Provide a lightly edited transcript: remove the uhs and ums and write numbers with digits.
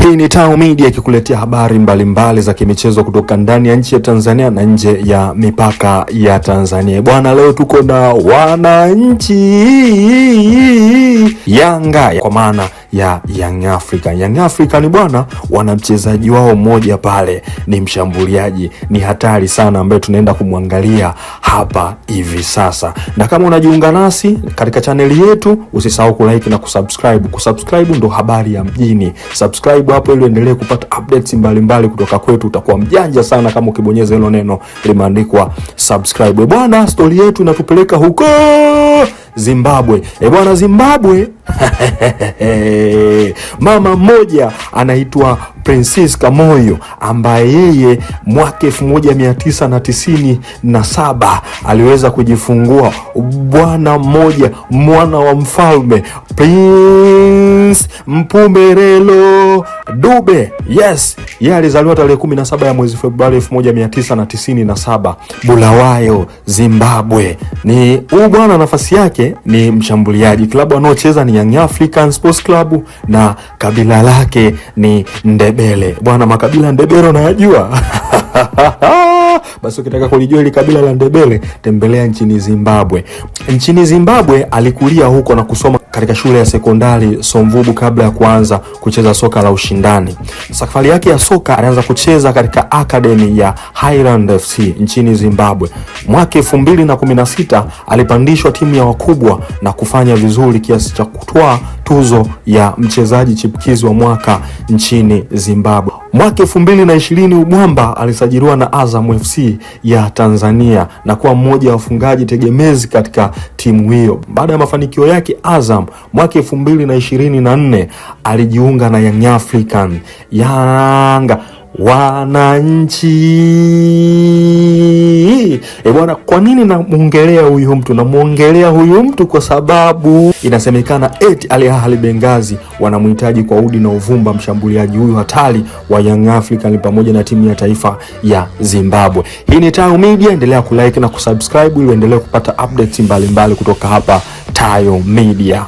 Hii ni Tao Media ikikuletea habari mbalimbali za kimichezo kutoka ndani ya nchi ya Tanzania na nje ya mipaka ya Tanzania. Bwana, leo tuko na wananchi Yanga, kwa maana ya Young African. Young African bwana, wana mchezaji wao mmoja pale, ni mshambuliaji, ni hatari sana, ambaye tunaenda kumwangalia hapa hivi sasa. Na kama unajiunga nasi katika chaneli yetu, usisahau kulike na kusubscribe. Kusubscribe ndo habari ya mjini. Subscribe hapo ili uendelee kupata updates mbalimbali kutoka kwetu. Utakuwa mjanja sana kama ukibonyeza hilo neno limeandikwa subscribe. Bwana, story yetu inatupeleka huko Zimbabwe. Bwana, Zimbabwe mama mmoja anaitwa Princess Kamoyo, ambaye yeye mwaka 1997 aliweza kujifungua bwana mmoja, mwana wa mfalme Prince Mpumelelo Dube. Yes, yeye alizaliwa tarehe 17 ya mwezi Februari 1997 Bulawayo, Zimbabwe. Ni huyu bwana, nafasi yake ni mshambuliaji. Klabu anaocheza ni Young African Sports Club na kabila lake ni Ndebele. Bwana, makabila Ndebele unayajua? Basi ukitaka kulijua ile kabila la Ndebele, tembelea nchini Zimbabwe. Nchini Zimbabwe alikulia huko na kusoma katika shule ya sekondari Somvubu kabla ya kuanza kucheza soka la ushindani. Safari yake ya soka alianza kucheza katika academy ya Highland FC nchini Zimbabwe. Mwaka 2016 alipandishwa timu ya wakubwa na kufanya vizuri kiasi cha kutwaa tuzo ya mchezaji chipukizi wa mwaka nchini Zimbabwe. Mwaka 2020 Ubwamba alisajiliwa na Azam FC ya Tanzania na kuwa mmoja wa wafungaji tegemezi katika timu hiyo. Baada ya mafanikio yake Azam, mwaka 2024 alijiunga na Young African. Yanga wananchi. Bwana, kwa nini namuongelea huyu mtu? Namuongelea huyu mtu kwa sababu inasemekana eti Al Ahly Benghazi wanamhitaji kwa udi na uvumba mshambuliaji huyu hatari wa Young African pamoja na timu ya taifa ya Zimbabwe. Hii ni Tao Media, endelea kulike na kusubscribe ili uendelee kupata updates mbalimbali kutoka hapa Tao Media.